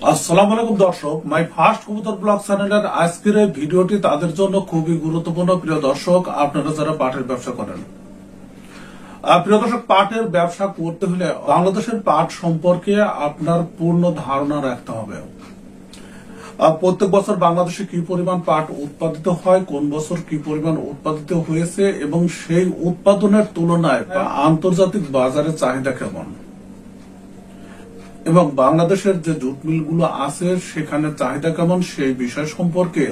আসসালামু আলাইকুম দর্শক, মাই ফার্স্ট কবুতর ব্লগ চ্যানেলের আজকের এই ভিডিওটি তাদের জন্য খুবই গুরুত্বপূর্ণ। প্রিয় দর্শক, আপনারা যারা পাটের ব্যবসা করেন, প্রিয় দর্শক, পাটের ব্যবসা করতে হলে বাংলাদেশের পাট সম্পর্কে আপনার পূর্ণ ধারণা রাখতে হবে। প্রত্যেক বছর বাংলাদেশে কি পরিমাণ পাট উৎপাদিত হয়, কোন বছর কি পরিমাণ উৎপাদিত হয়েছে এবং সেই উৎপাদনের তুলনায় আন্তর্জাতিক বাজারে চাহিদা কেমন, এবং বাংলাদেশের যে জুট মিলগুলো আছে সেখানে চাহিদা কেমন, সেই বিষয় সম্পর্কে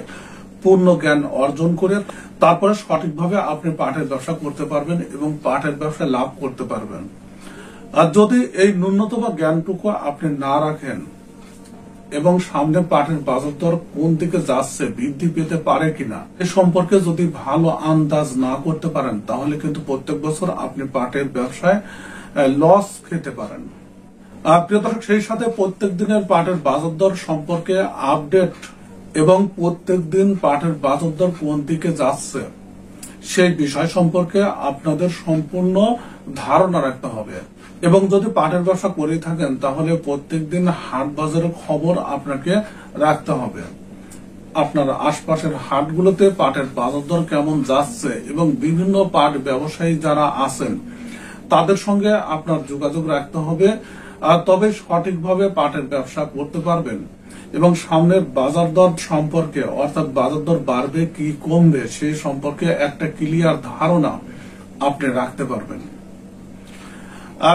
পূর্ণ জ্ঞান অর্জন করে তারপরে সঠিকভাবে আপনি পাটের ব্যবসা করতে পারবেন এবং পাটের ব্যবসায় লাভ করতে পারবেন। আর যদি এই ন্যূনতম জ্ঞানটুকু আপনি না রাখেন এবং সামনে পাটের বাজার দর কোন দিকে যাচ্ছে, বৃদ্ধি পেতে পারে কিনা, এ সম্পর্কে যদি ভালো আন্দাজ না করতে পারেন তাহলে কিন্তু প্রত্যেক বছর আপনি পাটের ব্যবসায় লস খেতে পারেন। প্রিয় দর্শক, সেই সাথে প্রত্যেক দিনের পাটের বাজার দর সম্পর্কে আপডেট এবং প্রত্যেক দিন পাটের বাজার দর কোন দিকে যাচ্ছে সেই বিষয় সম্পর্কে আপনাদের সম্পূর্ণ ধারণা রাখতে হবে। এবং যদি পাটের ব্যবসা করে থাকেন তাহলে প্রত্যেক দিন হাট বাজারের খবর আপনাকে রাখতে হবে। আপনার আশপাশের হাটগুলোতে পাটের বাজার দর কেমন যাচ্ছে এবং বিভিন্ন পাট ব্যবসায়ী যারা আছেন তাদের সঙ্গে আপনার যোগাযোগ রাখতে হবে। আর তবে সঠিকভাবে পাটের ব্যবসা করতে পারবেন এবং সামনের বাজার দর সম্পর্কে, অর্থাৎ বাজার দর বাড়বে কি কমবে সেই সম্পর্কে একটা ক্লিয়ার ধারণা আপনি রাখতে পারবেন।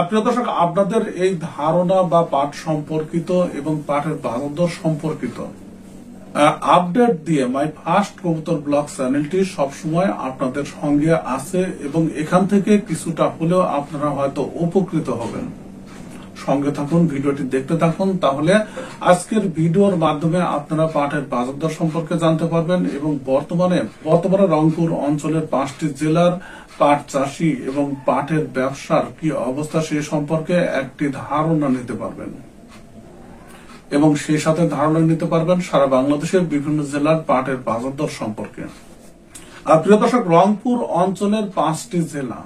প্রিয় দর্শক, আপনাদের এই ধারণা বা পাট সম্পর্কিত এবং পাটের বাজার দর সম্পর্কিত আপডেট দিয়ে মাই ফার্স্ট কবুতর ব্লগ চ্যানেলটি সবসময় আপনাদের সঙ্গে আছে এবং এখান থেকে কিছুটা হলেও আপনারা হয়তো উপকৃত হবেন। সঙ্গে থাকুন, ভিডিওটি দেখতে থাকুন, তাহলে আজকের ভিডিওর মাধ্যমে আপনারা পাটের বাজার দর সম্পর্কে জানতে পারবেন এবং বর্তমানে রংপুর অঞ্চলের 5টি জেলার পাট চাষী এবং পাটের ব্যবসার কি অবস্থা সে সম্পর্কে একটি ধারণা নিতে পারবেন এবং সেই সাথে ধারণা নিতে পারবেন সারা বাংলাদেশের বিভিন্ন জেলার পাটের বাজার দর সম্পর্কে। প্রিয় দর্শক, রংপুর অঞ্চলের 5টি জেলা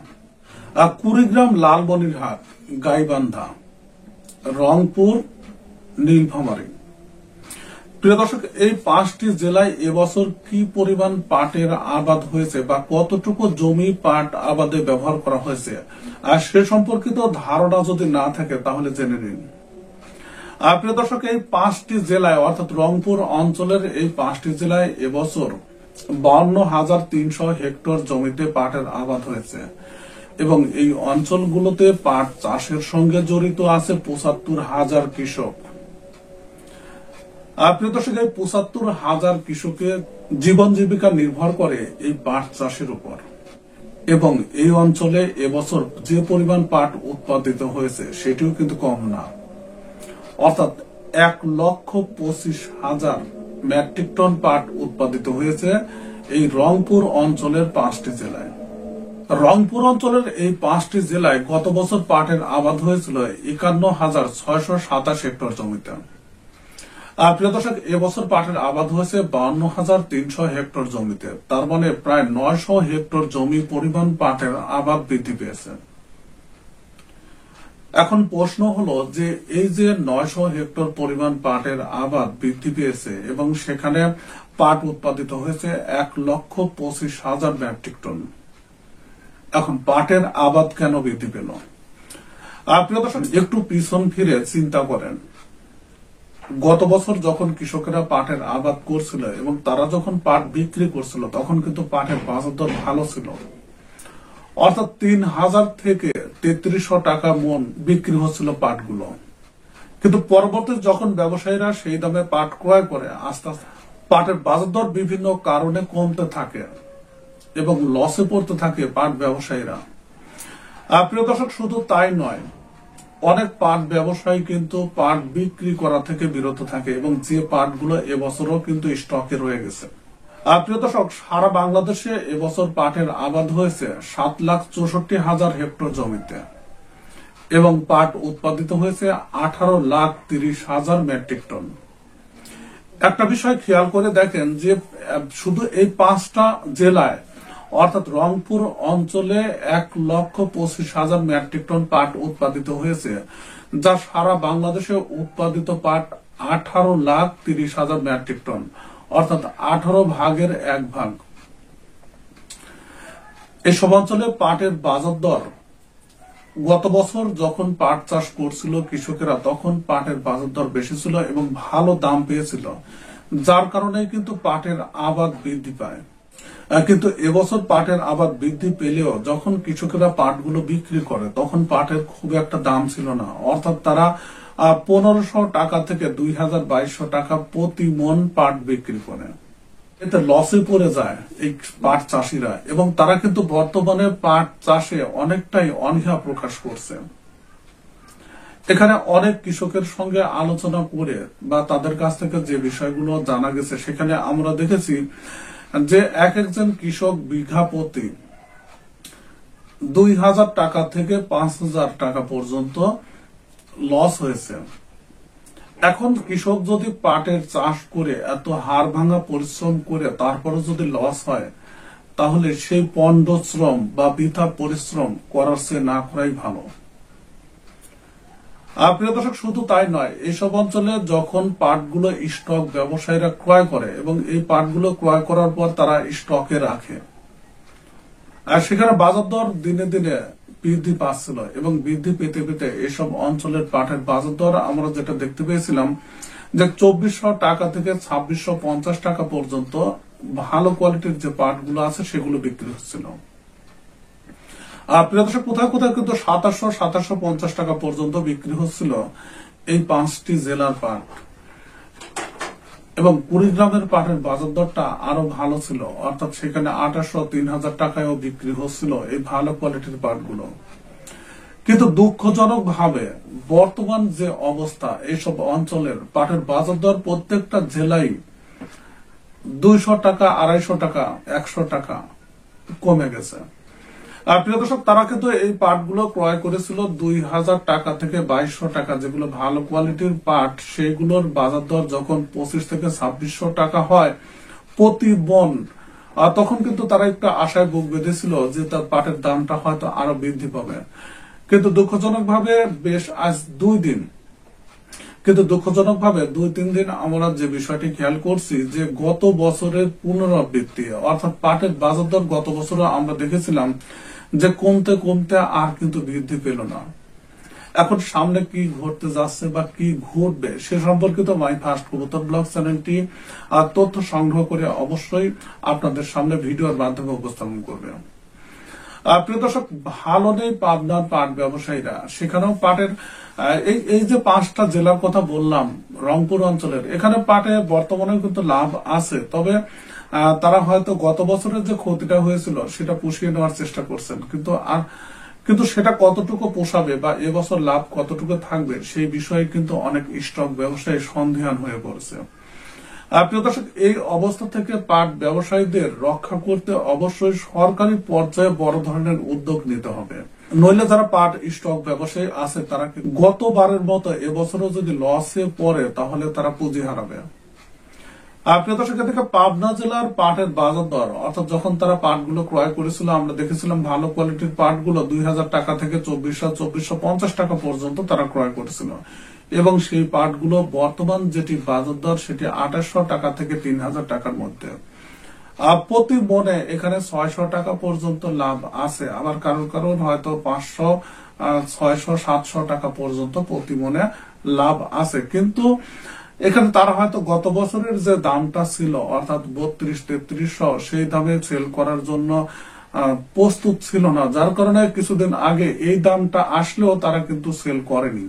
কুড়িগ্রাম, লালমনিরহাট, গাইবান্ধা, রংপুর, নীলফামারী। প্রিয় দর্শক, এই 5টি জেলায় এবছর কি পরিমাণ পাটের আবাদ হয়েছে বা কতটুকু জমি পাট আবাদে ব্যবহার করা হয়েছে আর সে সম্পর্কিত ধারণা যদি না থাকে তাহলে জেনে নিন। প্রিয় দর্শক, এই 5টি জেলায় অর্থাৎ রংপুর অঞ্চলের এই 5টি জেলায় এবছর 52,300 হেক্টর জমিতে পাটের আবাদ হয়েছে এবং এই অঞ্চলগুলোতে পাট চাষের সঙ্গে জড়িত আছে 75,000 কৃষক। প্রিয় দর্শক, এই 75,000 কৃষকের জীবন জীবিকা নির্ভর করে এই পাট চাষের উপর এবং এই অঞ্চলে এবছর যে পরিমাণ পাট উৎপাদিত হয়েছে সেটিও কিন্তু কম না, অর্থাৎ 1,25,000 মেট্রিক টন পাট উৎপাদিত হয়েছে এই রংপুর অঞ্চলের 5টি জেলায়। রংপুর অঞ্চলের এই 5টি জেলায় গত বছর পাটের আবাদ হয়েছিল 51,627 হেক্টর জমিতে। প্রিয় দর্শক, এবছর পাটের আবাদ হয়েছে 52,300 হেক্টর জমিতে, তার মানে প্রায় 900 হেক্টর জমি পরিমাণ পাটের আবাদ বৃদ্ধি পেয়েছে। এখন প্রশ্ন হলো যে এই যে 900 হেক্টর পরিমাণ পাটের আবাদ বৃদ্ধি পেয়েছে এবং সেখানে পাট উৎপাদিত হয়েছে 1,25,000 মেট্রিক টন, এখন পাটের আবাদ কেন বৃদ্ধি পেল? প্রিয় দর্শক, একটু পিছন ফিরে চিন্তা করেন। গত বছর যখন কৃষকেরা পাটের আবাদ করছিল এবং তারা যখন পাট বিক্রি করছিল তখন কিন্তু পাটের বাজার দর ভালো ছিল, অর্থাৎ 3,000 থেকে 3,300 টাকা মন বিক্রি হচ্ছিল পাটগুলো। কিন্তু পরবর্তী যখন ব্যবসায়ীরা সেই দামে পাট ক্রয় করে আস্তে আস্তে পাটের বাজার দর বিভিন্ন কারণে কমতে থাকে এবং লসে পড়তে থাকে পাট ব্যবসায়ীরা। প্রিয় দর্শক, শুধু তাই নয়, অনেক পাট ব্যবসায়ী কিন্তু পাট বিক্রি করা থেকে বিরত থাকে এবং যে পাটগুলো এবছরও কিন্তু স্টকে রয়ে গেছে। প্রিয় দর্শক, সারা বাংলাদেশে এবছর পাটের আবাদ হয়েছে 7,64,000 হেক্টর জমিতে এবং পাট উৎপাদিত হয়েছে 18,30,000 মেট্রিক টন। একটা বিষয় খেয়াল করে দেখেন যে শুধু এই 5টা জেলায় অর্থাৎ রংপুর অঞ্চলে 1,25,000 মেট্রিক টন পাট উৎপাদিত হয়েছে, যা সারা বাংলাদেশে উৎপাদিত পাট 18,30,000 মেট্রিক টন, অর্থাৎ 18 ভাগের 1 ভাগ। এসব অঞ্চলে পাটের বাজার দর গত বছর যখন পাট চাষ করছিল কৃষকেরা, তখন পাটের বাজার দর বেশি ছিল এবং ভালো দাম পেয়েছিল, যার কারণে কিন্তু পাটের আবাদ বৃদ্ধি পায়। কিন্তু এবছর পাটের আবাদ বৃদ্ধি পেলেও যখন কৃষকেরা পাটগুলো বিক্রি করে তখন পাটের খুব একটা দাম ছিল না, অর্থাৎ তারা 1500 টাকা থেকে 2200 টাকা প্রতি মন পাট বিক্রি করে। এতে লসে পড়ে যায় এই পাট চাষিরা, এবং তারা কিন্তু বর্তমানে পাট চাষে অনেকটাই অনীহা প্রকাশ করছে। এখানে অনেক কৃষকের সঙ্গে আলোচনা করে বা তাদের কাছ থেকে যে বিষয়গুলো জানা গেছে, সেখানে আমরা দেখেছি যে একজন কৃষক বিঘা প্রতি 2000 টাকা থেকে 5000 টাকা পর্যন্ত লস হয়েছে। এখন কৃষক যদি পাটের চাষ করে এত হাড় ভাঙা পরিশ্রম করে তারপরে যদি লস হয়, তাহলে সেই পণ্ড শ্রম বা বৃথা পরিশ্রম করার চেয়ে না করাই ভালো। প্রিয় দর্শক, শুধু তাই নয়, এইসব অঞ্চলে যখন পাটগুলো স্টক ব্যবসায়ীরা ক্রয় করে এবং এই পাটগুলো ক্রয় করার পর তারা স্টকে রাখে, আর সেখানে বাজার দর দিনে দিনে বৃদ্ধি পাচ্ছিল এবং বৃদ্ধি পেতে পেতে এসব অঞ্চলের পাটের বাজার দর আমরা যেটা দেখতে পেয়েছিলাম যে 2400 টাকা থেকে 2650 টাকা পর্যন্ত ভালো কোয়ালিটির যে পাটগুলো আছে সেগুলো বিক্রি হচ্ছিল। প্রিয় দর্শক, কোথায় কোথায় কিন্তু 2750 টাকা পর্যন্ত বিক্রি হচ্ছিল এই 5টি জেলার পাট। এবং কুড়িগ্রামের পাটের বাজার দরটা আরো ভালো ছিল, অর্থাৎ সেখানে 2800-3000 টাকায়ও বিক্রি হচ্ছিল এই ভালো কোয়ালিটির পাটগুলো। কিন্তু দুঃখজনক ভাবে বর্তমান যে অবস্থা, এইসব অঞ্চলের পাটের বাজার দর প্রত্যেকটা জেলায় 200 টাকা, 250 টাকা, 100 টাকা কমে গেছে। প্রিয় দর্শক, তারা কিন্তু এই পাটগুলো ক্রয় করেছিল 2000 টাকা থেকে 2200 টাকা, যেগুলো ভালো কোয়ালিটির পাট, সেগুলোর বাজার দর যখন 25 থেকে 2600 টাকা হয় প্রতি মন, তখন কিন্তু তারা একটু আশায় বুক বেঁধেছিল যে তার পাটের দামটা হয়তো আরো বৃদ্ধি পাবে। কিন্তু দুঃখজনক ভাবে আজ 2-3 দিন আমরা যে বিষয়টি খেয়াল করছি যে গত বছরের পুনরাবৃত্তি, অর্থাৎ পাটের বাজার দর গত বছর আমরা দেখেছিলাম যে কমতে কমতে আর কিন্তু বৃদ্ধি পেল না। এখন সামনে কি ঘটতে যাচ্ছে বা কি ঘটবে সে সম্পর্কিত মাই ফার্স্ট কবুতর ব্লগ চ্যানেলটি তথ্য সংগ্রহ করে অবশ্যই আপনাদের সামনে ভিডিওর মাধ্যমে উপস্থাপন করবে। প্রিয় দর্শক, ভালো নেই পাবনার পাট ব্যবসায়ীরা, সেখানেও পাটের এই যে 5টা জেলার কথা বললাম রংপুর অঞ্চলের, এখানে পাটে বর্তমানে কিন্তু লাভ আছে, তবে তারা হয়তো গত বছরের যে ক্ষতিটা হয়েছিল সেটা পুষিয়ে নেওয়ার চেষ্টা করছেন, কিন্তু সেটা কতটুকু পোষাবে বা এবছর লাভ কতটুকু থাকবে সেই বিষয়ে কিন্তু অনেক স্টক ব্যবসায়ী সন্দিহান হয়ে পড়েছে। প্রিয় দর্শক, এই অবস্থা থেকে পাট ব্যবসায়ীদের রক্ষা করতে অবশ্যই সরকারি পর্যায়ে বড় ধরনের উদ্যোগ নিতে হবে, নইলে যারা পাট স্টক ব্যবসায়ী আছে তারা গতবারের মতো এবছরও যদি লসে পড়ে তাহলে তারা পুঁজি হারাবে। প্রিয় দর্শক, থেকে পাবনা জেলার পাটের বাজার দর, অর্থাৎ যখন তারা পাটগুলো ক্রয় করেছিল আমরা দেখেছিলাম ভালো কোয়ালিটির পাটগুলো 2000 টাকা থেকে 2450 টাকা পর্যন্ত তারা ক্রয় করেছিল, এবং সেই পাটগুলো বর্তমান যেটি বাজার দর সেটি 2800 টাকা থেকে 3000 টাকার মধ্যে। প্রতি মনে এখানে 600 টাকা পর্যন্ত লাভ আছে, আবার কারোর হয়তো 500, 600, 700 টাকা পর্যন্ত প্রতি মনে লাভ আছে। কিন্তু এখানে তারা হয়তো গত বছরের যে দামটা ছিল অর্থাৎ 3200-3300 সেই দামে সেল করার জন্য প্রস্তুত ছিল না, যার কারণে কিছুদিন আগে এই দামটা আসলেও তারা কিন্তু সেল করেনি।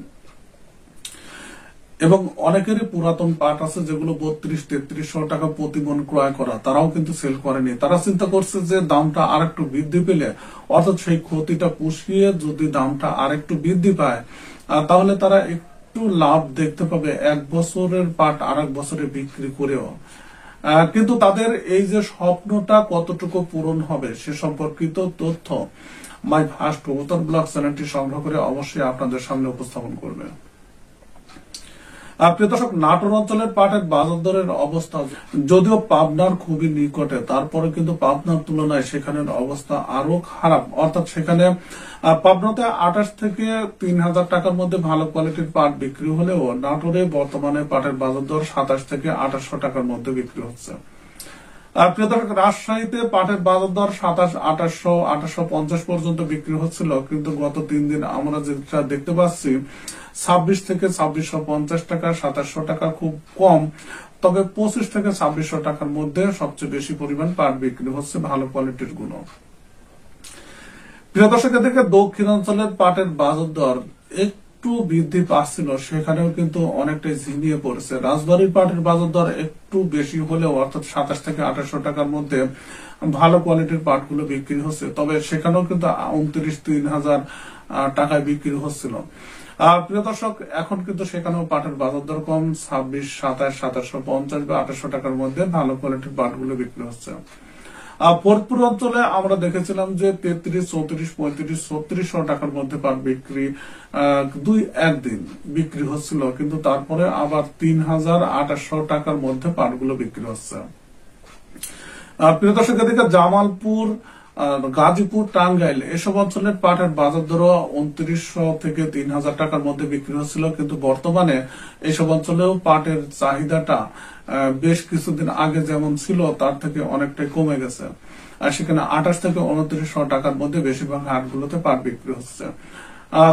এবং অনেকেরই পুরাতন পাট আছে যেগুলো 3200-3300 টাকা প্রতি মন ক্রয় করা, তারাও কিন্তু সেল করেনি। তারা চিন্তা করছে যে দামটা আর একটু বৃদ্ধি পেলে, অর্থাৎ সেই ক্ষতিটা পুষিয়ে যদি দামটা আর একটু বৃদ্ধি পায় তাহলে তারা একটু লাভ দেখতে পাবে, 1 বছরের পাট আর 1 বছরে বিক্রি করেও। কিন্তু তাদের এই যে স্বপ্নটা কতটুকু পূরণ হবে সে সম্পর্কিত তথ্য মাই ফার্স্ট কবুতর ব্লগ চ্যানেলটি সংগ্রহ করে অবশ্যই আপনাদের সামনে উপস্থাপন করবে। প্রিয় দর্শক, নাটোর অঞ্চলের পাটের বাজার দরের অবস্থা যদিও পাবনার খুবই নিকটে, তারপরে কিন্তু পাবনার তুলনায় সেখানের অবস্থা আরো খারাপ। অর্থাৎ সেখানে পাবনাতে 28 থেকে 3000 টাকার মধ্যে ভালো কোয়ালিটির পাট বিক্রি হলেও নাটোরে বর্তমানে পাটের বাজার দর 27 থেকে 2800 টাকার মধ্যে বিক্রি হচ্ছে। প্রিয় দর্শক, রাজশাহীতে পাটের বাজার দর 2800 পর্যন্ত বিক্রি হচ্ছিল, কিন্তু গত 3 দিন আমরা যেটা দেখতে পাচ্ছি 26 থেকে 2650 টাকা, 2700 টাকা খুব কম, তবে 25 থেকে 2600 টাকার মধ্যে সবচেয়ে বেশি পরিমাণ পাট বিক্রি হচ্ছে ভালো কোয়ালিটির গুলো। প্রিয় দর্শক, এদিকে দক্ষিণাঞ্চলের পাটের বাজার দর একটু বৃদ্ধি পাচ্ছিল, সেখানেও কিন্তু অনেকটাই ঝিমিয়ে পড়েছে। রাজবাড়ির পাটের বাজার দর একটু বেশি হলেও অর্থাৎ 27 থেকে 2800 টাকার মধ্যে ভালো কোয়ালিটির পাটগুলো বিক্রি হচ্ছে, তবে সেখানেও কিন্তু 29-3000 টাকায় বিক্রি হচ্ছিল। প্রিয় দর্শক, এখন কিন্তু সেখানেও পাটের বাজার দর কম, 26, 27, 2750 বা 2800 টাকার মধ্যে ভালো কোয়ালিটির পাটগুলো বিক্রি হচ্ছে। ফরিদপুর অঞ্চলে আমরা দেখেছিলাম যে 33, 34, 35, 3600 টাকার মধ্যে পাট বিক্রি 2-1 দিন বিক্রি হচ্ছিল, কিন্তু তারপরে আবার 3800 টাকার মধ্যে পাটগুলো বিক্রি হচ্ছে। প্রিয় দর্শক, এদিকে জামালপুর, গাজীপুর, টাঙ্গাইল এসব অঞ্চলের পাটের বাজার দর 2900 থেকে 3000 টাকার মধ্যে বিক্রি হচ্ছিল, কিন্তু বর্তমানে এসব অঞ্চলেও পাটের চাহিদাটা বেশ কিছুদিন আগে যেমন ছিল তার থেকে অনেকটাই কমে গেছে। আর সেখানে 28 থেকে 2900 টাকার মধ্যে বেশিরভাগ হাটগুলোতে পাট বিক্রি হচ্ছে।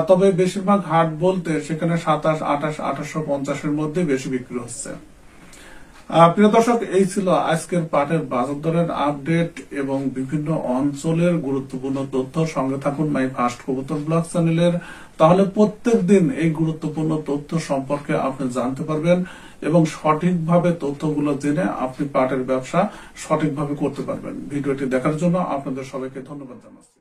তবে বেশিরভাগ হাট বলতে সেখানে 27, 28, 2850 এর মধ্যে বেশি বিক্রি হচ্ছে। প্রিয় দর্শক, এই ছিল আজকের পাটের বাজার দরের আপডেট এবং বিভিন্ন অঞ্চলের গুরুত্বপূর্ণ তথ্য। সঙ্গে থাকুন মাই ফার্স্ট কবুতর ব্লগ চ্যানেলের, তাহলে প্রত্যেক দিন এই গুরুত্বপূর্ণ তথ্য সম্পর্কে আপনি জানতে পারবেন এবং সঠিকভাবে তথ্যগুলো জেনে আপনি পাটের ব্যবসা সঠিকভাবে করতে পারবেন। ভিডিওটি দেখার জন্য আপনাদের সবাইকে ধন্যবাদ জানাচ্ছি।